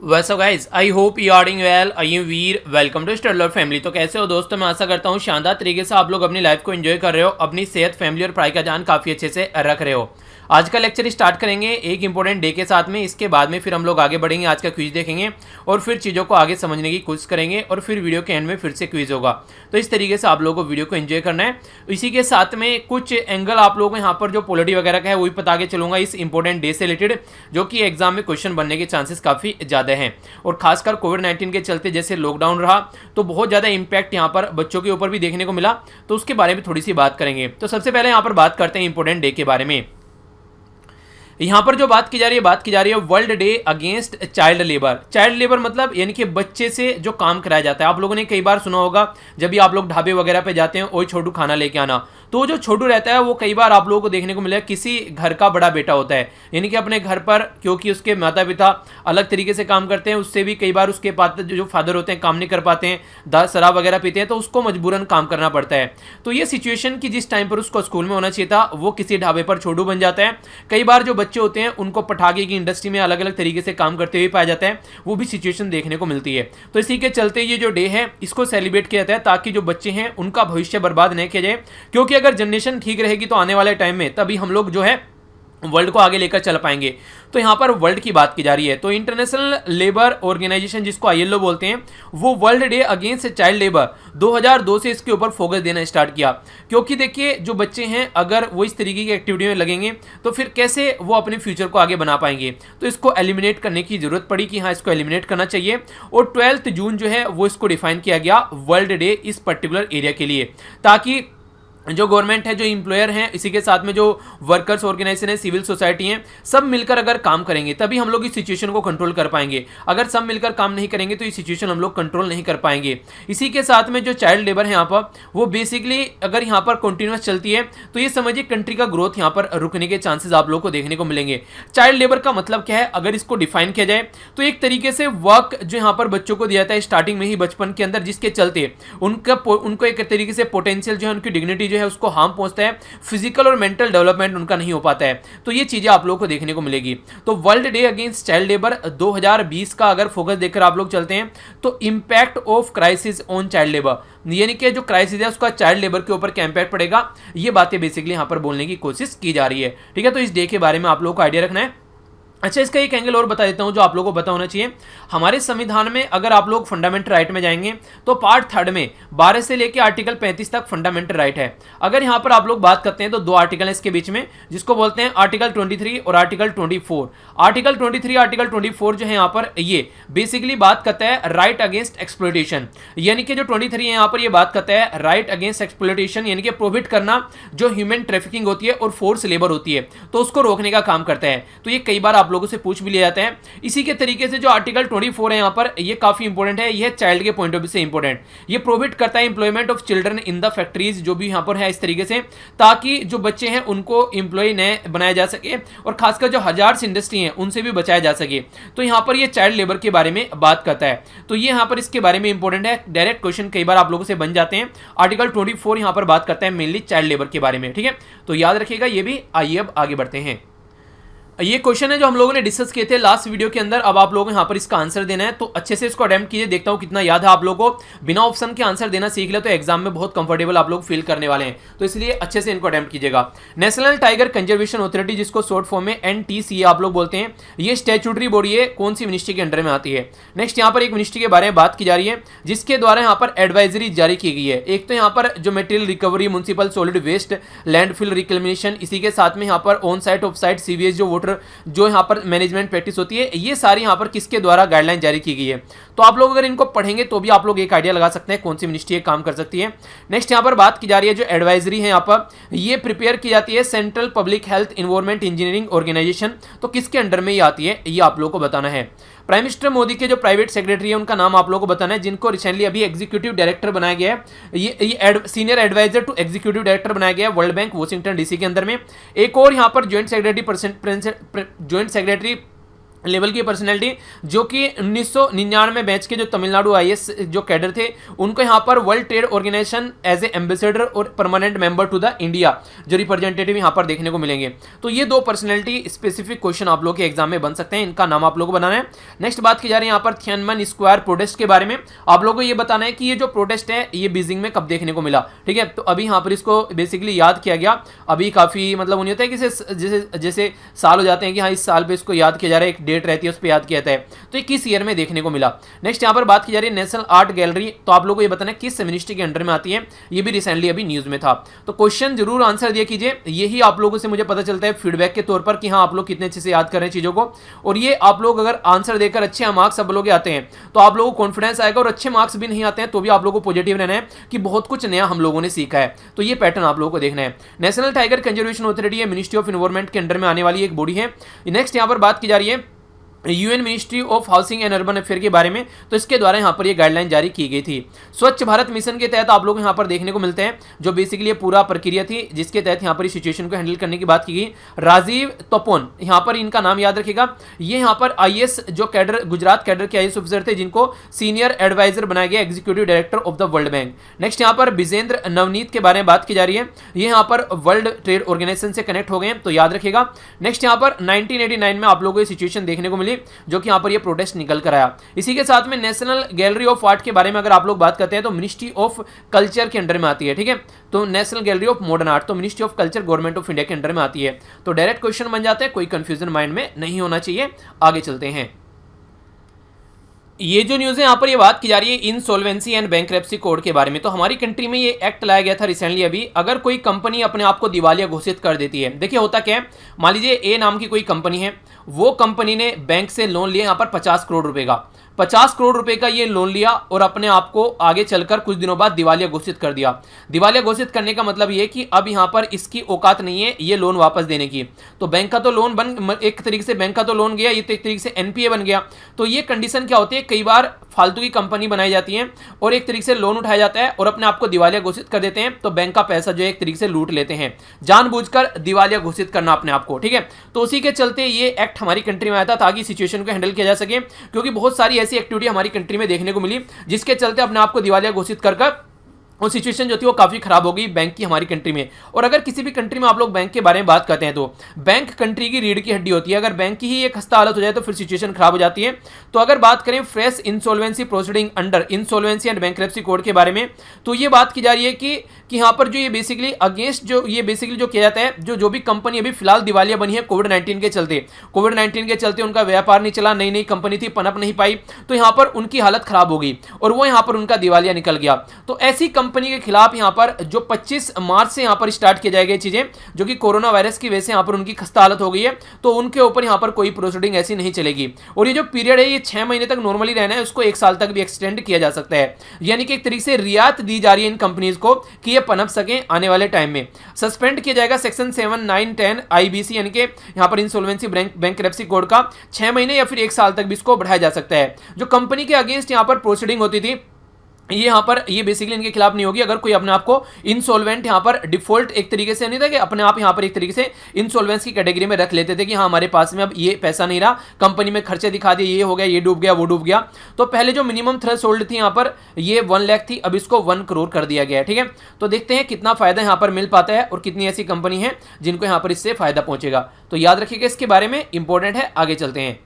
वैसा guys I hope you are doing well. I am Veer, welcome to Studler family. तो कैसे हो दोस्तों, मैं आशा करता हूँ शानदार तरीके से आप लोग अपनी लाइफ को एंजॉय कर रहे हो, अपनी सेहत, फैमिली और पढ़ाई का ध्यान काफ़ी अच्छे से रख रहे हो। आज का लेक्चर स्टार्ट करेंगे एक इंपॉर्टेंट डे के साथ में। इसके बाद में फिर हम लोग आगे बढ़ेंगे, आज का क्विज देखेंगे और फिर चीज़ों को आगे समझने की कोशिश करेंगे और फिर वीडियो के एंड में फिर से क्विज होगा। तो इस तरीके से आप लोगों को वीडियो को एंजॉय करना है। इसी के साथ में कुछ एंगल आप लोगों को यहाँ पर जो पॉलिटी वगैरह का है वही बता के चलूंगा इस इंपॉर्टेंट डे से रिलेटेड, जो कि एग्जाम में क्वेश्चन बनने के चांसेस काफ़ी ज़्यादा हैं। और खासकर कोविड-19 के चलते जैसे लॉकडाउन रहा तो बहुत ज़्यादा इंपैक्ट यहाँ पर बच्चों के ऊपर भी देखने को मिला, तो उसके बारे में थोड़ी सी बात करेंगे। तो सबसे पहले यहाँ पर बात करते हैं इंपॉर्टेंट डे के बारे में। यहाँ पर जो बात की जा रही है world day against child labour. Child labour मतलब यानी कि बच्चे से जो काम कराया जाता है। आप लोगों ने कई बार सुना होगा, जब भी आप लोग ढाबे वगैरह पे जाते हैं, ओए छोटू खाना लेके आना, तो जो छोटू रहता है वो कई बार आप लोगों को देखने को मिला किसी घर का बड़ा बेटा होता है, यानी कि अपने घर पर क्योंकि उसके माता पिता अलग तरीके से काम करते हैं, उससे भी कई बार उसके जो फादर होते हैं काम नहीं कर पाते हैं, शराब वगैरह पीते हैं, तो उसको मजबूरन काम करना पड़ता है। तो ये सिचुएशन की जिस टाइम पर उसको स्कूल में होना चाहिए था, वो किसी ढाबे पर छोटू बन जाता है। कई बार जो बच्चे होते हैं उनको पटाखे की इंडस्ट्री में अलग अलग तरीके से काम करते हुए पाया जाता है, वो भी सिचुएशन देखने को मिलती है। तो इसी के चलते ये जो डे है इसको सेलिब्रेट किया जाता है, ताकि जो बच्चे हैं उनका भविष्य बर्बाद नहीं किया जाए। क्योंकि अगर जनरेशन ठीक रहेगी तो आने वाले टाइम में तभी हम लोग जो है वर्ल्ड को आगे लेकर चल पाएंगे। तो यहाँ पर वर्ल्ड की बात की जा रही है, तो इंटरनेशनल लेबर ऑर्गेनाइजेशन जिसको आईएलओ बोलते हैं, वो world day against child labour 2002 से इसके ऊपर फोकस देना स्टार्ट किया। क्योंकि देखिए जो बच्चे हैं अगर वो इस तरीके की एक्टिविटी में लगेंगे तो फिर कैसे वो अपने फ्यूचर को आगे बना पाएंगे। तो इसको एलिमिनेट करने की जरूरत पड़ी कि हाँ इसको एलिमिनेट करना चाहिए, और 12 जून जो है वो इसको डिफाइन किया गया वर्ल्ड डे इस पर्टिकुलर एरिया के लिए, ताकि जो गवर्नमेंट है, जो एम्प्लॉयर हैं, इसी के साथ में जो वर्कर्स ऑर्गेनाइजेशन है, सिविल सोसाइटी हैं, सब मिलकर अगर काम करेंगे तभी हम लोग इस सिचुएशन को कंट्रोल कर पाएंगे। अगर सब मिलकर काम नहीं करेंगे तो ये सिचुएशन हम लोग कंट्रोल नहीं कर पाएंगे। इसी के साथ में जो चाइल्ड लेबर है यहाँ पर, वो बेसिकली अगर यहाँ पर कंटिन्यूस चलती है तो ये समझिए कंट्री का ग्रोथ यहाँ पर रुकने के चांसेस आप लोग को देखने को मिलेंगे। चाइल्ड लेबर का मतलब क्या है, अगर इसको डिफाइन किया जाए तो एक तरीके से वर्क जो यहाँ पर बच्चों को दिया जाता है स्टार्टिंग में ही, बचपन के अंदर, जिसके चलते उनको एक तरीके से पोटेंशियल जो है, उनकी डिग्निटी जो है उसको हार्म पहुंचता है, फिजिकल और मेंटल डेवलपमेंट उनका नहीं हो पाता है। तो ये चीजें आप लोगों को देखने को मिलेगी। तो world day against child labour 2020 का अगर फोकस देखकर आप लोग चलते हैं तो impact of crisis on child labour, यानी कि जो क्राइसिस है उसका चाइल्ड लेबर के ऊपर क्या इंपैक्ट पड़ेगा, ये बातें बेसिकली यहां पर बोलने की कोशिश की जा रही है। ठीक है, तो इस डे के बारे में आप लोगों को आइडिया रखना है। अच्छा, इसका एक एंगल और बता देता हूं जो आप लोगों को पता होना चाहिए। हमारे संविधान में अगर आप लोग फंडामेंटल राइट में जाएंगे तो पार्ट 3 में 12 से लेकर आर्टिकल 35 तक फंडामेंटल राइट है। अगर यहां पर आप लोग बात करते हैं तो 2 आर्टिकल है इसके बीच में, जिसको बोलते हैं आर्टिकल 23 और आर्टिकल 24। आर्टिकल 23, आर्टिकल 24 जो है यहाँ पर ये बेसिकली बात करता है राइट अगेंस्ट एक्सप्लॉयटेशन, यानी कि जो 23 है यहाँ पर ये बात करता है राइट अगेंस्ट एक्सप्लॉयटेशन, यानी कि प्रोहिबिट करना जो ह्यूमन ट्रैफिकिंग होती है और फोर्स लेबर होती है, तो उसको रोकने का काम करता है। तो ये कई बार आप लोगों से पूछ भी लिया जाता है। इसी के तरीके से जो आर्टिकल 24 है यहाँ पर, ये काफी इंपॉर्टेंट है, यह चाइल्ड के पॉइंट ऑफ व्यू से इंपॉर्टेंट। ये प्रोहिबिट करता है employment of children in the factories, जो भी यहाँ पर है इस तरीके से, ताकि जो बच्चे हैं उनको एम्प्लॉय न बनाया जा सके और खासकर जो हजार्ड्स इंडस्ट्री है उनसे भी बचाया जा सके। तो यहाँ पर ये चाइल्ड लेबर के बारे में बात करता है, तो ये यहाँ पर इसके बारे में इंपॉर्टेंट है। डायरेक्ट क्वेश्चन कई बार आप लोगों से बन जाते हैं। आर्टिकल 24 यहाँ पर बात करता है मेनली चाइल्ड लेबर के बारे में। ठीक है, तो याद रखिएगा ये भी। आइए अब आगे बढ़ते हैं। ये क्वेश्चन है जो हम लोगों ने डिस्कस किए थे लास्ट वीडियो के अंदर। अब आप लोगों को यहाँ पर इसका आंसर देना है, तो अच्छे से इसको अटेम्प्ट कीजिए, देखता हूँ कितना याद है आप लोगों को। बिना ऑप्शन के आंसर देना सीख ले तो एग्जाम में बहुत कंफर्टेबल आप लोग फील करने वाले हैं, तो इसलिए अच्छे से इनको अटेम्प्ट कीजिएगा। नेशनल टाइगर कंजर्वेशन अथॉरिटी, जिसको शॉर्ट फॉर्म में NTCA आप लोग बोलते हैं, ये स्टैट्यूटरी बॉडी है, कौन सी मिनिस्ट्री के अंडर में आती है। नेक्स्ट यहाँ पर एक मिनिस्ट्री के बारे में बात की जा रही है जिसके द्वारा यहाँ पर एडवाइजरी जारी की गई है। एक तो यहाँ पर जो material recovery, municipal solid waste, landfill reclamation, इसी के साथ में यहाँ पर on site, off site, sewage, जो वाटर जो यहाँ पर मैनेजमेंट प्रैक्टिस होती है, ये सारी यहाँ पर किसके द्वारा गाइडलाइन जारी की गई है। तो आप लोग अगर इनको पढ़ेंगे तो भी आप लोग एक आइडिया लगा सकते हैं कौन सी मिनिस्ट्री काम कर सकती है। नेक्स्ट यहाँ पर बात की जा रही है जो एडवाइजरी है यहाँ पर, ये प्रिपेयर की जाती है central public health environment engineering organisation, तो किसके अंडर में ये आती है ये आप लोग को बताना है। प्राइम मिनिस्टर मोदी के जो प्राइवेट सेक्रेटरी है उनका नाम आप लोगों को बताना है, जिनको रिसेंटली अभी एग्जीक्यूटिव डायरेक्टर बनाया गया है। ये senior adviser to executive director बनाया गया है वर्ल्ड बैंक वॉशिंगटन DC के अंदर में। एक और यहाँ पर ज्वाइंट सेक्रेटरी लेवल की पर्सनैलिटी, जो कि 1999 बैच के जो तमिलनाडु आईएएस जो कैडर थे, उनको यहाँ पर World Trade Organization as a ambassador और permanent member to the India जो रिप्रेजेंटेटिव यहाँ पर देखने को मिलेंगे। तो ये दो पर्सनैलिटी स्पेसिफिक क्वेश्चन आप लोग के एग्जाम में बन सकते हैं, इनका नाम आप लोग को बनाना है। नेक्स्ट बात की जा रही है यहाँ पर थियाननमेन स्क्वायर प्रोटेस्ट के बारे में। आप लोगों को ये बताना है कि ये जो प्रोटेस्ट है ये बीजिंग में कब देखने को मिला, ठीक है। तो अभी यहाँ पर इसको बेसिकली याद किया गया, अभी काफी मतलब नहीं होता है कि जैसे जैसे साल हो जाते हैं कि हाँ इस साल पे इसको याद किया जा रहा है, एक डेट रहती है उस पर याद किया जाता है। तो ये किस ईयर में देखने को मिला। नेक्स्ट यहाँ पर बात की जा रही है नेशनल आर्ट गैलरी, तो आप लोगों को ये बताना है किस मिनिस्ट्री के अंडर में आती है, ये भी रिसेंटली अभी न्यूज में था। तो क्वेश्चन जरूर आंसर दिया कीजिए, यही आप लोगों से मुझे पता चलता है फीडबैक के तौर पर कि हाँ आप लोग कितने अच्छे से याद कर रहे हैं चीजों को। और ये आप लोग अगर आंसर देकर अच्छे मार्क्स सब लोग आते हैं तो आप लोगों को कॉन्फिडेंस आएगा, और अच्छे मार्क्स भी नहीं आते हैं तो भी आप लोगों को पॉजिटिव रहना है कि बहुत कुछ नया हम लोगों ने सीखा है। तो ये पैटर्न आप लोगों को देखना है। नेशनल टाइगर कंजर्वेशन अथॉरिटी है, मिनिस्ट्री ऑफ एनवायरमेंट के अंडर में आने वाली एक बॉडी है। नेक्स्ट यहाँ पर बात की जा रही है UN ministry of housing and urban affair के बारे में, तो इसके द्वारा यहाँ पर ये गाइडलाइन जारी की गई थी। स्वच्छ भारत मिशन के तहत आप लोग यहाँ पर देखने को मिलते हैं, जो बेसिकली ये पूरा प्रक्रिया थी जिसके तहत यहाँ पर इस सिचुएशन को हैंडल करने की बात की गई। राजीव तपोन, यहाँ पर इनका नाम याद रखिएगा, ये यहाँ पर आईएएस जो कैडर गुजरात कैडर के आईएएस ऑफिसर थे जिनको सीनियर एडवाइजर बनाया गया executive director of the world bank. Next यहाँ पर विजेंद्र नवनीत के बारे में बात की जा रही है, ये यहाँ पर वर्ल्ड ट्रेड ऑर्गेनाइजेशन से कनेक्ट हो गए हैं, तो याद रखिएगा। नेक्स्ट यहाँ पर 1989 में आप लोगों को ये सिचुएशन देखने को मिली जो कि यहाँ पर ये प्रोटेस्ट निकल कर आया। इसी के साथ में नेशनल गैलरी ऑफ आर्ट के बारे में अगर आप लोग बात करते हैं तो मिनिस्ट्री ऑफ कल्चर के अंडर में आती है, ठीक है। तो National Gallery of Modern Art तो Ministry of Culture Government of India के अंडर में आती है। तो डायरेक्ट क्वेश्चन बन जाते हैं, कोई कंफ्यूजन माइंड में नहीं होना चाहिए। आगे चलते हैं। ये जो न्यूज़ है यहाँ पर ये बात की जा रही है इंसॉल्वेंसी एंड बैंकरप्सी कोड के बारे में। तो हमारी कंट्री में ये एक्ट लाया गया था रिसेंटली अभी। अगर कोई कंपनी अपने आप को दिवालिया घोषित कर देती है, देखिए होता क्या है, मान लीजिए ए नाम की कोई कंपनी है, वो कंपनी ने बैंक से लोन लिया यहाँ पर 50 करोड़ रुपए का, 50 करोड़ रुपए का ये लोन लिया और अपने आप को आगे चलकर कुछ दिनों बाद दिवालिया घोषित कर दिया। दिवालिया घोषित करने का मतलब ये कि अब यहाँ पर इसकी औकात नहीं है ये लोन वापस देने की। तो बैंक का तो लोन बन, एक तरीके से बैंक का तो लोन गया, ये तो एक तरीके से एनपीए बन गया। तो ये कंडीशन क्या होती है, कई बार फालतू की कंपनी बनाई जाती है और एक तरीके से लोन उठाया जाता है और अपने आप को दिवालिया घोषित कर देते हैं। तो बैंक का पैसा जो है एक तरीके से लूट लेते हैं, जानबूझकर दिवालिया घोषित करना अपने आप को, ठीक है। तो उसी के चलते ये एक्ट हमारी कंट्री में आया था ताकि सिचुएशन को हैंडल किया जा सके, क्योंकि बहुत सारी ऐसी एक्टिविटी हमारी कंट्री में देखने को मिली जिसके चलते अपने आप को दिवालिया घोषित कर और सिचुएशन जो थी वो काफी खराब हो गई बैंक की हमारी कंट्री में। और अगर किसी भी कंट्री में आप लोग बैंक के बारे में बात करते हैं तो बैंक कंट्री की रीढ़ की हड्डी होती है। अगर बैंक की ही एक खस्ता हालत हो जाए तो फिर सिचुएशन खराब हो जाती है। तो अगर बात करें fresh insolvency proceeding under insolvency and bankruptcy code के बारे में, तो ये बात की जा रही है कि यहाँ पर जो ये बेसिकली अगेंस्ट जो ये बेसिकली जो किया जाता है, जो भी कंपनी अभी फिलहाल दिवालिया बनी है कोविड-19 के चलते उनका व्यापार नहीं चला, नई कंपनी थी, पनप नहीं पाई, तो यहाँ पर उनकी हालत खराब हो गई और वो यहाँ पर उनका दिवालिया निकल गया। तो ऐसी कंपनी के खिलाफ यहाँ पर जो 25 मार्च से यहाँ पर स्टार्ट की जाएगी चीजें, जो कि कोरोना वायरस की वजह से यहाँ पर उनकी खस्ता हालत हो गई है, तो उनके ऊपर यहाँ पर कोई प्रोसीडिंग ऐसी नहीं चलेगी। और ये जो पीरियड है ये 6 महीने तक नॉर्मली रहना है, उसको 1 साल तक भी एक्सटेंड किया जा सकता है। यानी कि एक तरीके से रियायत दी जा रही है इन कंपनीज को कि ये पनप सके आने वाले टाइम में। सस्पेंड किया जाएगा सेक्शन 7, 9, 10 आईबीसी यानी कि यहाँ पर इंसॉल्वेंसी बैंकरप्सी कोड का 6 महीने या फिर 1 साल तक भी इसको बढ़ाया जा सकता है। जो कंपनी के अगेंस्ट यहाँ पर प्रोसीडिंग होती थी ये यहाँ पर ये बेसिकली इनके खिलाफ नहीं होगी अगर कोई अपने आप को इंसॉल्वेंट यहाँ पर डिफॉल्ट एक तरीके से नहीं था कि अपने आप यहाँ पर एक तरीके से इंसॉल्वेंस की कैटेगरी में रख लेते थे कि हाँ हमारे पास में अब ये पैसा नहीं रहा, कंपनी में खर्चे दिखा दिए, ये हो गया, ये डूब गया, वो डूब गया। तो पहले जो मिनिमम थ्रेशोल्ड थी यहाँ पर ये 1 लाख थी, अब इसको 1 करोड़ कर दिया गया है, ठीक है। तो देखते हैं कितना फायदा यहाँ पर मिल पाता है और कितनी ऐसी कंपनी है जिनको यहाँ पर इससे फायदा पहुंचेगा। तो याद रखिएगा इसके बारे में, इंपॉर्टेंट है। आगे चलते हैं।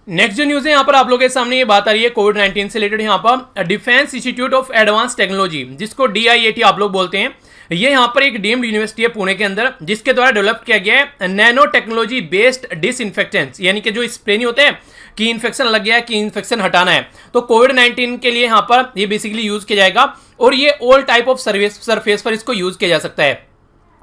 नेक्स्ट जो न्यूज़ है यहाँ पर आप लोगों के सामने ये बात आ रही है कोविड-19 से रिलेटेड। यहाँ पर defence institute of advance technology जिसको DIAT आप लोग बोलते हैं, ये यहाँ पर एक डीम्ड यूनिवर्सिटी है पुणे के अंदर जिसके द्वारा डेवलप किया गया है नैनो टेक्नोलॉजी बेस्ड डिसइंफेक्टेंट्स, यानी कि जो स्प्रे नहीं होते हैं कि इन्फेक्शन लग गया है कि इन्फेक्शन हटाना है, तो कोविड-19 के लिए यहाँ पर ये बेसिकली यूज किया जाएगा और ये ऑल टाइप ऑफ सरफेस पर इसको यूज किया जा सकता है।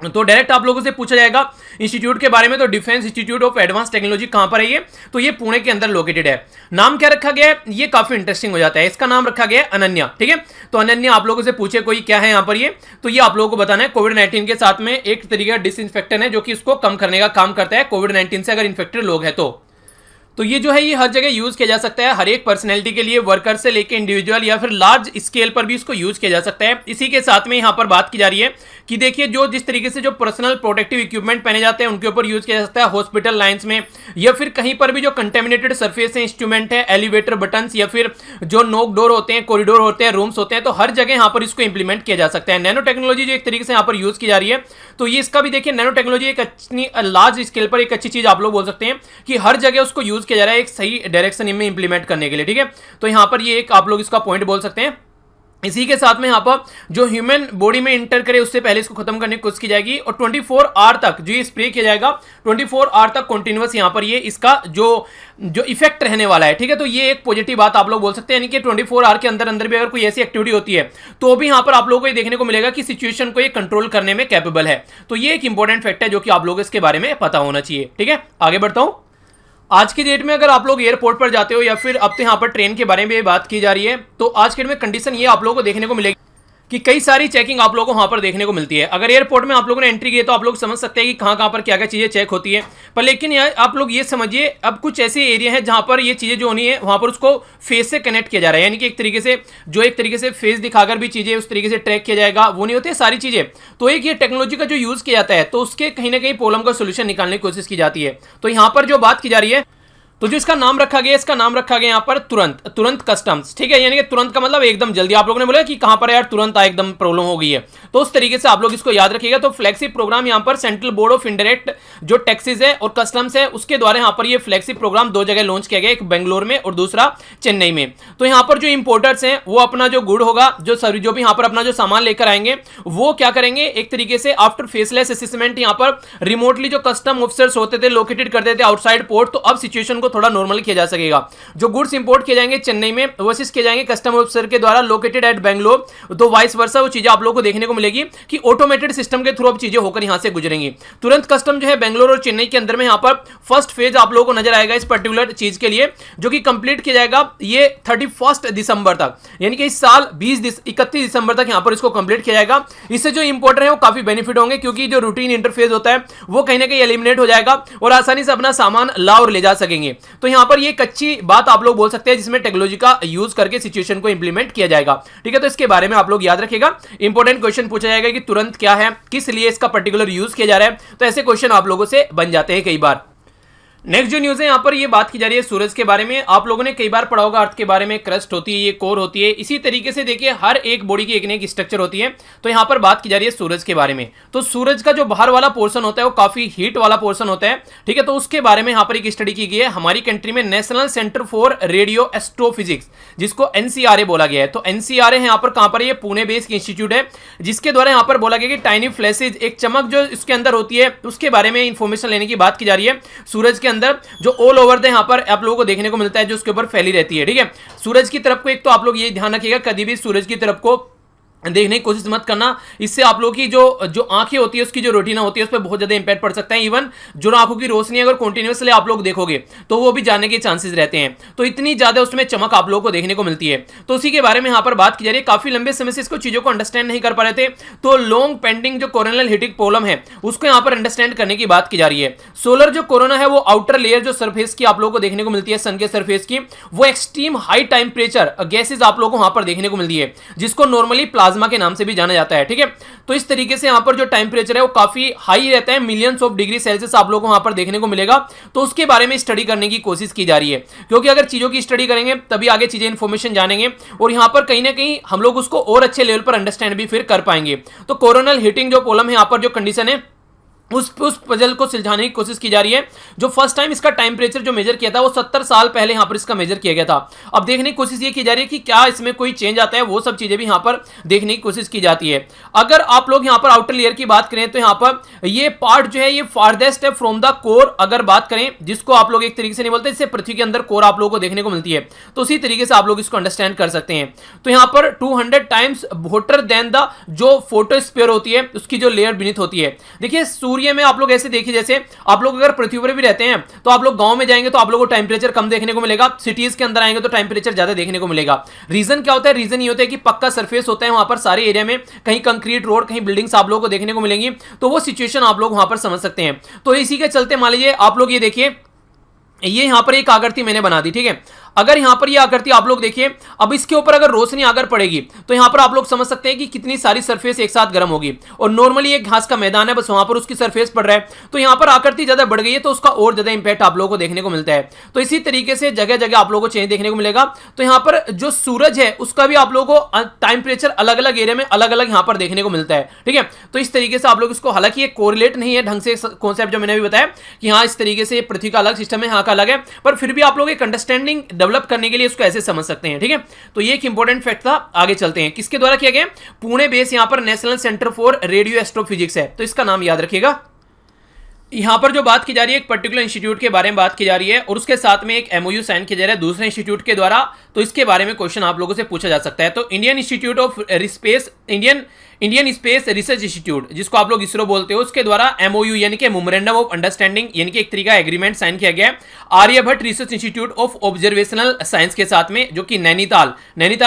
तो डायरेक्ट आप लोगों से पूछा जाएगा इंस्टीट्यूट के बारे में, तो defence institute of advance technology कहां पर है ये, तो ये पुणे के अंदर लोकेटेड है। नाम क्या रखा गया है, ये काफी इंटरेस्टिंग हो जाता है। इसका नाम रखा गया है अनन्या, ठीक है। तो अनन्या आप लोगों से पूछे कोई क्या है यहाँ पर ये, तो ये आप लोगों को बताना है कोविड-19 के साथ में एक तरीके का डिसइंफेक्टेंट है जो कि इसको कम करने का काम करता है कोविड-19 से अगर इन्फेक्टेड लोग हैं तो ये जो है ये हर जगह यूज किया जा सकता है, हर एक पर्सनैलिटी के लिए, वर्कर से लेके इंडिविजुअल या फिर लार्ज स्केल पर भी इसको यूज किया जा सकता है। इसी के साथ में यहाँ पर बात की जा रही है कि देखिए जो जिस तरीके से जो पर्सनल प्रोटेक्टिव इक्विपमेंट पहने जाते हैं उनके ऊपर यूज किया जा सकता है, हॉस्पिटल लाइंस में या फिर कहीं पर भी जो कंटेमिनेटेड सरफेस है, इंस्ट्रूमेंट है, एलिवेटर बटन्स या फिर जो नोक डोर होते हैं, कॉरिडोर होते हैं, रूम्स होते हैं, तो हर जगह यहाँ पर इसको इंप्लीमेंट किया जा सकता है। नैनो टेक्नोलॉजी जो एक तरीके से यहाँ पर यूज की जा रही है, तो ये इसका भी देखिए नैनो टेक्नोलॉजी एक अच्छी लार्ज स्केल पर एक अच्छी चीज आप लोग बोल सकते हैं कि हर जगह उसको यूज किया जा रहा है एक सही डायरेक्शन में इंप्लीमेंट करने के लिए। ठीक है, तो यहां पर ये एक आप लोग इसका पॉइंट बोल सकते हैं। इसी के साथ में यहाँ पर जो ह्यूमन बॉडी में इंटर करे उससे पहले इसको खत्म करने की कोशिश की जाएगी और 24 आवर तक जो ये स्प्रे किया जाएगा, 24 आवर तक कंटिन्यूअस यहाँ पर ये इसका जो इफेक्ट रहने वाला है। ठीक है, तो ये एक पॉजिटिव बात आप लोग बोल सकते हैं, यानी कि 24 आवर के अंदर अंदर भी अगर कोई ऐसी एक्टिविटी होती है तो भी यहाँ पर आप लोगों को ये देखने को मिलेगा कि सिचुएशन को ये कंट्रोल करने में कैपेबल है। तो ये एक इंपॉर्टेंट फैक्ट है जो कि आप लोग इसके बारे में पता होना चाहिए। ठीक है, आगे बढ़ता हूं। आज की डेट में अगर आप लोग एयरपोर्ट पर जाते हो या फिर अब तो यहाँ पर ट्रेन के बारे में बात की जा रही है, तो आज के डेट में कंडीशन ये आप लोगों को देखने को मिलेगी कि कई सारी चेकिंग आप लोगों को वहां पर देखने को मिलती है। अगर एयरपोर्ट में आप लोगों ने एंट्री की है तो आप लोग समझ सकते हैं कि कहां पर क्या क्या चीजें चेक होती है, पर लेकिन यार आप लोग ये समझिए अब कुछ ऐसे एरिया है जहां पर ये चीजें जो होनी है वहां पर उसको फेस से कनेक्ट किया जा रहा है, यानी कि एक तरीके से फेस दिखाकर भी चीजें उस तरीके से ट्रैक किया जाएगा, वो नहीं होती सारी चीजें। तो एक ये टेक्नोलॉजी का जो यूज किया जाता है तो उसके कहीं ना कहीं प्रॉब्लम का सोल्यूशन निकालने की कोशिश की जाती है। तो यहां पर जो बात की जा रही है, तो जो इसका नाम रखा गया, इसका नाम रखा गया यहाँ पर तुरंत कस्टम्स। ठीक है, यानी कि तुरंत का मतलब एकदम जल्दी। आप लोगों ने बोला कि कहां पर यार तुरंत एकदम प्रॉब्लम हो गई है, तो उस तरीके से आप लोग इसको याद रखिएगा। तो फ्लैगशिप प्रोग्राम यहाँ पर सेंट्रल बोर्ड ऑफ इनडायरेक्ट जो टैक्सेस है और कस्टम्स है उसके द्वारा यहाँ पर ये फ्लैगशिप प्रोग्राम दो जगह लॉन्च किया गया, एक बेंगलोर में और दूसरा चेन्नई में। तो यहाँ पर जो इंपोर्टर्स हैं वो अपना जो गुड होगा, जो भी यहाँ पर अपना जो सामान लेकर आएंगे वो क्या करेंगे, एक तरीके से आफ्टर फेसलेस असेसमेंट यहाँ पर रिमोटली जो कस्टम ऑफिसर्स होते थे लोकेटेड करते थे आउटसाइड पोर्ट, तो अब सिचुएशन को थोड़ा नॉर्मल किया जा सकेगा। जो गुड्स इंपोर्ट किए जाएंगे चेन्नई में वो असिस्ट किए जाएंगे कस्टम ऑफिसर के द्वारा लोकेटेड एट बेंगलोर, तो वाइस वर्सा वो चीजें आप लोगों को देखने को मिलेगी कि ऑटोमेटेड सिस्टम के थ्रू अब चीजें होकर यहां से गुजरेंगी। तुरंत कस्टम जो है बेंगलोर और चेन्नई के अंदर में यहां पर फर्स्ट फेज आप लोगों को नजर आएगा इस पर्टिकुलर चीज के लिए, जो कि कंप्लीट किया जाएगा ये 31 दिसंबर तक, यानी कि इस साल 31 दिसंबर तक यहां पर इसको कंप्लीट किया जाएगा। इससे जो इंपोर्टर है वो काफी बेनिफिट होंगे, क्योंकि जो रूटीन इंटरफेस होता है वो कहीं ना कहीं एलिमिनेट हो जाएगा और आसानी से अपना सामान ला और ले जा सकेंगे। तो यहां पर ये एक अच्छी बात आप लोग बोल सकते हैं जिसमें टेक्नोलॉजी का यूज करके सिचुएशन को इंप्लीमेंट किया जाएगा। ठीक है, तो इसके बारे में आप लोग याद रखिएगा। इंपॉर्टेंट क्वेश्चन पूछा जाएगा कि तुरंत क्या है, किस लिए इसका पर्टिकुलर यूज किया जा रहा है, तो ऐसे क्वेश्चन आप लोगों से बन जाते हैं कई बार। नेक्स्ट जो न्यूज है यहाँ पर ये बात की जा रही है सूरज के बारे में। आप लोगों ने कई बार पढ़ा होगा अर्थ के बारे में, क्रस्ट होती है, ये कोर होती है। इसी तरीके से देखिए हर एक बॉडी की एक न एक स्ट्रक्चर होती है। तो यहाँ पर बात की जा रही है सूरज के बारे में। तो सूरज का जो बाहर वाला पोर्शन होता है वो काफी हीट वाला पोर्शन होता है। ठीक है, तो उसके बारे में यहाँ पर एक स्टडी की गई है हमारी कंट्री में, national centre for radio astrophysics, जिसको एनसीआरए बोला गया है। तो एनसीआरए है यहाँ पर कहां पर, ये पुणे बेस्ड इंस्टीट्यूट है, जिसके द्वारा यहाँ पर बोला गया कि टाइनी फ्लैशेज, एक चमक जो इसके अंदर होती है उसके बारे में इंफॉर्मेशन लेने की बात की जा रही है। सूरज के अंदर जो ऑल ओवर द यहाँ पर आप लोगों को देखने को मिलता है, जो उसके ऊपर फैली रहती है। ठीक है, सूरज की तरफ को एक तो आप लोग ये ध्यान रखिएगा कभी भी सूरज की तरफ को देखने की कोशिश मत करना, इससे आप लोगों की जो आंखें होती है उसकी जो रेटिना होती है उस पर बहुत ज्यादा इंपैक्ट पड़ सकता है। इवन जो आंखों की रोशनी अगर कंटिन्यूअसली आप लोग देखोगे तो वो भी जाने के चांसेस रहते हैं। तो इतनी ज्यादा उसमें चमक आप लोगों को देखने को मिलती है। तो उसी के बारे में यहाँ पर बात की जा रही है। काफी लंबे समय से इसको चीजों को अंडरस्टैंड नहीं कर पा रहे थे, तो लॉन्ग पेंडिंग जो कोरोनल हीटिंग प्रॉब्लम है उसको यहाँ पर अंडरस्टैंड करने की बात की जा रही है। सोलर जो कोरोना है वो आउटर लेयर जो सरफेस की आप लोगों को देखने को मिलती है सन के सरफेस की, वो एक्सट्रीम हाई टेम्परेचर गैसेज आप लोगों को वहां पर देखने को मिलती है, जिसको नॉर्मली प्लाज्मा के नाम से भी जाता है। ठीक है, तो इस तरीके से यहां पर जो टेम्परेचर है वो काफी हाई रहता है, मिलियंस ऑफ डिग्री सेल्सियस आप लोगों को वहां पर देखने को मिलेगा। तो उसके बारे में स्टडी करने की कोशिश की जा रही है, क्योंकि अगर चीजों की स्टडी करेंगे तभी आगे चीजें इंफॉर्मेशन जानेंगे और यहां पर कहीं ना कहीं हम लोग उसको और अच्छे लेवल पर अंडरस्टैंड भी फिर कर पाएंगे। तो कोरोनल हीटिंग जो प्रॉब्लम है, यहां पर जो कंडीशन है उस पजल को सुलझाने की कोशिश की जा रही है। जो फर्स्ट टाइम इसका टेम्परेचर जो मेजर किया था वो 70 साल पहले यहां पर इसका मेजर किया गया था। अब देखने की कोशिश ये की जा रही है कि क्या इसमें कोई चेंज आता है, वो सब चीजें भी यहां पर देखने की कोशिश की जाती है। अगर आप लोग यहां पर आउटर लेयर की बात करें तो यहां पर ये पार्ट जो है ये फारदेस्ट है फ्रॉम द कोर, अगर बात करें जिसको आप लोग एक तरीके से नहीं बोलते, इससे पृथ्वी के अंदर कोर आप लोगों को देखने को मिलती है। तो उसी तरीके से आप लोग इसको अंडरस्टैंड कर सकते हैं। तो यहां पर 200 टाइम्स होटर देन द जो फोटोस्फीयर होती है उसकी जो लेयर बीनीथ होती है। देखिए सूर्य में आप लोग ऐसे देखिए, जैसे आप लोग अगर पृथ्वी पर भी रहते हैं तो आप लोग गांव में जाएंगे तो आप लोगों को टेम्परेचर कम देखने को मिलेगा, सिटीज के अंदर आएंगे तो टेम्परेचर ज्यादा देखने को मिलेगा। रीजन क्या होता है? रीजन ये होता है कि पक्का सरफेस होता है वहां पर सारे एरिया में, कहीं कंक्रीट रोड, कहीं बिल्डिंग्स आप लोगों को देखने को मिलेंगी। तो वो सिचुएशन आप लोग वहां पर समझ सकते हैं। तो इसी के चलते मान लीजिए आप लोग ये देखिए ये यहां पर एक आकृति मैंने बना दी, ठीक है। अगर यहां पर ये आकृति आप लोग देखिए, अब इसके ऊपर अगर रोशनी अगर पड़ेगी तो यहां पर आप लोग समझ सकते हैं कि कितनी सारी सरफेस एक साथ गर्म होगी। और नॉर्मली एक घास का मैदान है, बस वहां पर उसकी सरफेस पड़ रहा है, तो यहां पर आकृति ज्यादा बढ़ गई है, तो उसका और ज्यादा इंपैक्ट आप लोगों को देखने को मिलता है। तो इसी तरीके से जगह जगह आप लोगों को चेंज देखने को मिलेगा। तो यहां पर जो सूरज है उसका भी आप लोगों को टेम्परेचर अलग अलग एरिया में अलग अलग यहां पर देखने को मिलता है, ठीक है। तो इस तरीके से आप लोग इसको, हालांकि ये कोरिलेट नहीं है ढंग से कॉन्सेप्ट जो मैंने अभी बताया कि हाँ इस तरीके से पृथ्वी का अलग सिस्टम है, यहाँ का अलग है, पर फिर भी आप लोग एक अंडरस्टैंडिंग डेवलप करने के लिए इसको ऐसे समझ सकते हैं, ठीक है। तो ये एक इंपॉर्टेंट फैक्ट था। आगे चलते हैं, किसके द्वारा किया गया? पुणे बेस यहां पर national centre for radio astrophysics है, तो इसका नाम याद रखिएगा। यहां पर जो बात की जा रही है एक पर्टिकुलर इंस्टीट्यूट के बारे में बात की जा रही है, और उसके साथ में एक एमओयू साइन किया जा रहा है दूसरे इंस्टीट्यूट के द्वारा, तो इसके बारे में क्वेश्चन आप लोगों से पूछा जा सकता है। तो Indian institute of space, Indian space research institute, जिसको आप लोग इसरो बोलते हो, उसके द्वारा एमओयू यानी कि मेमोरेंडम ऑफ अंडरस्टैंडिंग यानी कि एक तरीका एग्रीमेंट साइन किया गया है Aryabhatta research institute of observational science के साथ में, जो कि नैनीताल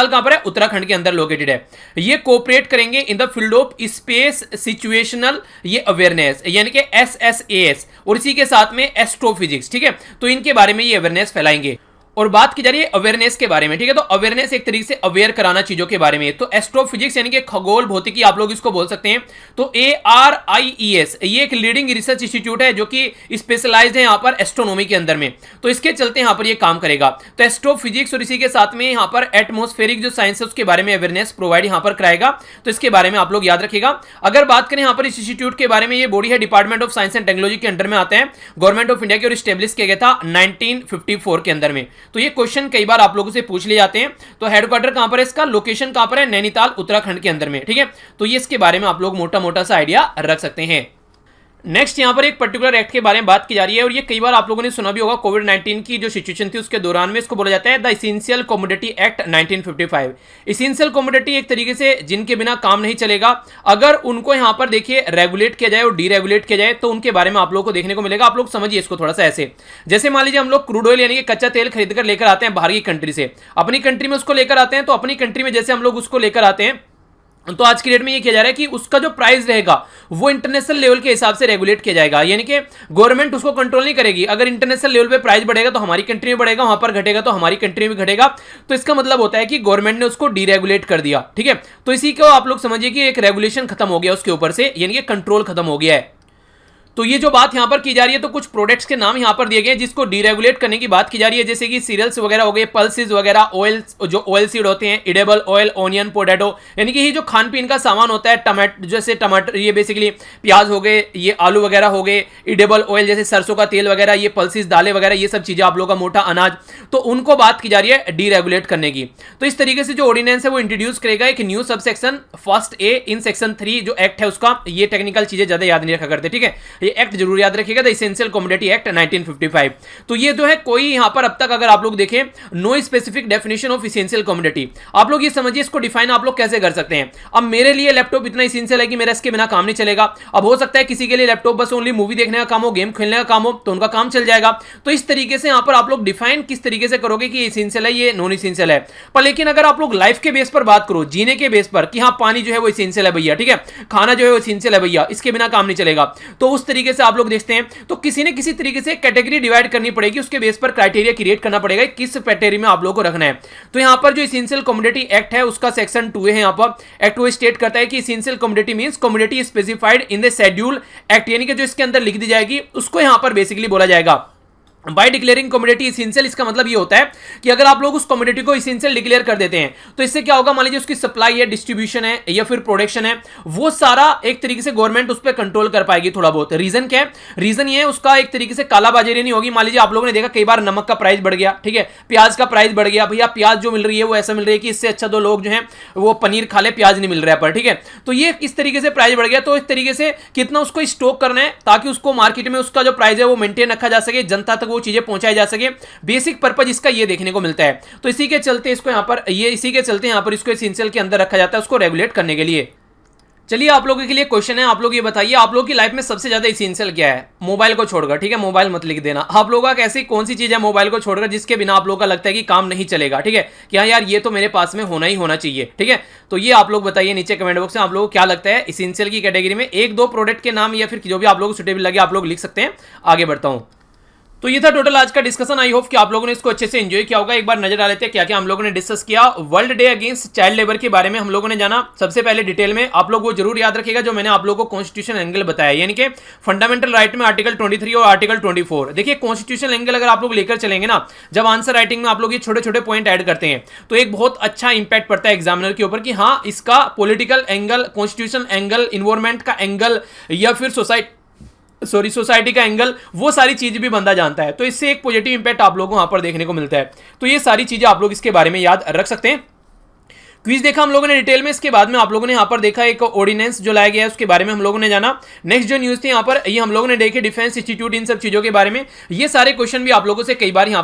कहां पर है? उत्तराखंड के अंदर लोकेटेड है। ये कोऑपरेट करेंगे in the field of space situational ये अवेयरनेस यानी कि SSAS, और इसी के साथ में एस्ट्रोफिजिक्स, ठीक है। तो इनके बारे में ये अवेयरनेस फैलाएंगे। और बात की जा रही है अवेयरनेस के बारे में, ठीक है। तो अवेयरनेस एक तरीके से अवेयर कराना चीजों के बारे में। तो एस्ट्रोफिजिक्स यानी कि खगोल भौतिकी आप लोग इसको बोल सकते हैं। तो ARIES ये एक लीडिंग रिसर्च इंस्टीट्यूट है जो कि स्पेशलाइज्ड है यहाँ पर एस्ट्रोनॉमी के अंदर में, तो इसके चलते यहाँ पर ये काम करेगा। तो एस्ट्रोफिजिक्स और इसी के साथ में यहाँ पर एटमोस्फेरिक जो साइंस है उसके बारे में अवेयरनेस प्रोवाइड यहाँ पर कराएगा, तो इसके बारे में आप लोग याद रखिएगा। अगर बात करें यहाँ पर इस इंस्टीट्यूट के बारे में, ये बॉडी है department of science and technology के अंडर में आता है, गवर्नमेंट ऑफ इंडिया की, और स्टेब्लिश किया गया था 1954 के अंदर में। तो ये क्वेश्चन कई बार आप लोगों से पूछ लिए जाते हैं। तो हेडक्वार्टर कहां पर है इसका, लोकेशन कहां पर है? नैनीताल उत्तराखंड के अंदर में, ठीक है। तो ये इसके बारे में आप लोग मोटा मोटा सा आइडिया रख सकते हैं। नेक्स्ट यहां पर एक पर्टिकुलर एक्ट के बारे में बात की जा रही है, और ये कई बार आप लोगों ने सुना भी होगा। कोविड-19 की जो सिचुएशन थी उसके दौरान में इसको बोला जाता है the essential commodity act 1955। Essential commodity एक तरीके से जिनके बिना काम नहीं चलेगा, अगर उनको यहां पर देखिए रेगुलेट किया जाए और डीरेगुलेट किया जाए तो उनके बारे में आप लोगों को देखने को मिलेगा। आप लोग समझिए इसको थोड़ा सा ऐसे, जैसे मान लीजिए हम लोग क्रूड ऑयल यानी कि कच्चा तेल खरीद कर लेकर आते हैं बाहर की कंट्री से, अपनी कंट्री में उसको लेकर आते हैं। तो अपनी कंट्री में जैसे हम लोग उसको लेकर आते हैं, तो आज की डेट में ये किया जा रहा है कि उसका जो प्राइस रहेगा वो इंटरनेशनल लेवल के हिसाब से रेगुलेट किया जाएगा, यानी कि गवर्नमेंट उसको कंट्रोल नहीं करेगी। अगर इंटरनेशनल लेवल पे प्राइस बढ़ेगा तो हमारी कंट्री में बढ़ेगा, वहां पर घटेगा तो हमारी कंट्री में घटेगा। तो इसका मतलब होता है कि गवर्नमेंट ने उसको डीरेगुलेट कर दिया, ठीक है। तो इसी को आप लोग समझिए कि एक रेगुलेशन खत्म हो गया उसके ऊपर से, यानी कि कंट्रोल खत्म हो गया है। तो ये जो बात यहां पर की जा रही है, तो कुछ प्रोडक्ट्स के नाम यहां पर दिए गए हैं जिसको डीरेगुलेट करने की बात की जा रही है, जैसे कि सीरियल्स वगैरह हो गए, पल्सेस वगैरह, ऑयल्स जो ऑयल सीड होते हैं, एडिबल ऑयल, ऑनियन, पोटैटो, यानी कि ये जो खान पीन का सामान होता है, टमाटर जैसे टमाटर, ये बेसिकली प्याज हो गए, ये आलू वगैरह हो गए, एडिबल ऑयल जैसे सरसों का तेल वगैरह, ये पल्सेस, दालें वगैरह, ये सब चीजें आप लोगों का मोटा अनाज, तो उनको बात की जा रही है डीरेगुलेट करने की। तो इस तरीके से जो ऑर्डिनेंस है वो इंट्रोड्यूस करेगा एक new subsection first A in section 3 जो एक्ट है उसका। ये टेक्निकल चीजें ज्यादा याद नहीं रखा करते, ठीक है। ये एक्ट जरूर याद द एसेंशियल कमोडिटी एक्ट 1955। तो ये जो है कोई यहां पर अब तक अगर आप लोग देखें, no specific definition of essential commodity. आप लोग ये समझिए इसको डिफाइन आप लोग कैसे कर सकते हैं। अब मेरे लिए लैपटॉप इतना एसेंशियल है कि मेरा इसके बिना काम नहीं चलेगा। अब हो सकता है किसी के लिए लैपटॉप बस ओनली मूवी देखने का काम हो, गेम खेलने का काम हो, तो उनका काम चल जाएगा। तो इस तरीके से यहां पर आप लोग डिफाइन किस तरीके से करोगे कि एसेंशियल है, ये नॉन एसेंशियल है। पर लेकिन अगर आप लोग लाइफ के बेस पर बात करो, जीने के बेस पर, कि हाँ पानी जो है वो एसेंशियल है भैया, ठीक है, खाना जो है वो एसेंशियल है भैया, इसके बिना काम नहीं चलेगा, तो उस तरीके से आप लोग देखते हैं तो किसी ने किसी तरीके से कैटेगरी डिवाइड करनी पड़ेगी, उसके बेस पर क्राइटेरिया क्रिएट करना पड़ेगा किस कैटेगरी में आप लोगों को रखना है। तो यहां पर जो एसेंशियल कमोडिटी एक्ट है उसका सेक्शन 2 है, यहां पर एक्ट वो स्टेट करता है कि essential commodity means commodity specified in the schedule act, यानी कि जो इसके अंदर लिख दी जाएगी उसको यहां पर बेसिकली बोला जाएगा बाय डिक्लेयरिंग कमोडिटी एसेंशियल। इसका मतलब ये होता है कि अगर आप लोग उस कमोडिटी को एसेंशियल डिक्लेयर कर देते हैं तो इससे क्या होगा, मान लीजिए उसकी सप्लाई है, डिस्ट्रीब्यूशन है या फिर प्रोडक्शन है, वो सारा एक तरीके से गवर्नमेंट उस पर कंट्रोल कर पाएगी थोड़ा बहुत। रीजन क्या है? रीजन ये है उसका एक तरीके से कालाबाजारी नहीं होगी। मान लीजिए आप लोगों ने देखा कई बार नमक का प्राइस बढ़ गया, ठीक है, प्याज का प्राइस बढ़ गया, भैया प्याज जो मिल रही है वो ऐसा मिल रही है कि इससे अच्छा तो लोग जो है वो पनीर खा ले, प्याज नहीं मिल रहा है पर, ठीक है। तो ये इस तरीके से प्राइस बढ़ गया, तो इस तरीके से कितना उसको स्टॉक करना है ताकि उसको मार्केट में उसका जो प्राइस है वो मेंटेन रखा जा सके, जनता तक वो चीजें पहुंचाई जा सके। बेसिक पर्पस इसका ये देखने को मिलता है। तो इसी के चलते इसको यहां पर इसी के चलते यहां पर इसको एसेंशियल के अंदर रखा जाता है उसको रेगुलेट करने के लिए। चलिए आप लोगों के लिए क्वेश्चन है, आप लोग ये बताइए आप लोगों की लाइफ में सबसे ज्यादा एसेंशियल क्या है? मोबाइल को छोड़कर, ठीक है, मोबाइल मत लिख देना। आप लोगों का ऐसी कौन सी चीज है मोबाइल को छोड़कर जिसके बिना आप लोगों का लगता है कि काम नहीं चलेगा, ठीक है, कि हाँ यार ये तो मेरे पास में होना ही होना चाहिए, ठीक है। तो ये आप लोग बताइए नीचे कमेंट बॉक्स में आप लोगों को क्या लगता है एसेंशियल की कैटेगरी में। एक दो प्रोडक्ट के नाम या फिर जो भी आप लोग सुटेबल लगे आप लोग लिख सकते हैं। आगे बढ़ता हूं। तो ये था टोटल आज का डिस्कशन। आई होप कि आप लोगों ने इसको अच्छे से एंजॉय किया होगा। एक बार नजर डाल लेते हैं क्या क्या हम लोगों ने डिस्कस किया। World day against child labour के बारे में हम लोगों ने जाना सबसे पहले डिटेल में। आप लोग वो जरूर याद रखिएगा जो मैंने आप लोगों को कॉन्स्टिट्यूशन एंगल बताया, यानी कि फंडामेंटल राइट में आर्टिकल 23 और आर्टिकल 24। देखिए कॉन्स्टिट्यूशन एंगल अगर आप लोग लेकर चलेंगे ना, जब आंसर राइटिंग में आप लोग ये छोटे छोटे पॉइंट ऐड करते हैं तो एक बहुत अच्छा इंपैक्ट पड़ता है एग्जामिनर के ऊपर कि हाँ इसका political angle, constitution angle, environment का एंगल या फिर सोसाइटी का एंगल, वो सारी चीज भी बंदा जानता है। तो इससे एक पॉजिटिव इंपैक्ट आप लोगों को वहां पर देखने को मिलता है। तो ये सारी चीजें आप लोग इसके बारे में याद रख सकते हैं। क्विज देखा हम लोगों ने डिटेल में। इसके बाद में आप लोगों ने यहाँ पर देखा एक ऑर्डिनेंस जो लाया गया है उसके बारे में हम लोगों ने जाना। नेक्स्ट जो न्यूज थी यहाँ पर ये हम लोगों ने देखे डिफेंस इंस्टीट्यूट, इन सब चीजों के बारे में। ये सारे क्वेश्चन भी आप लोगों से कई बार यहाँ पर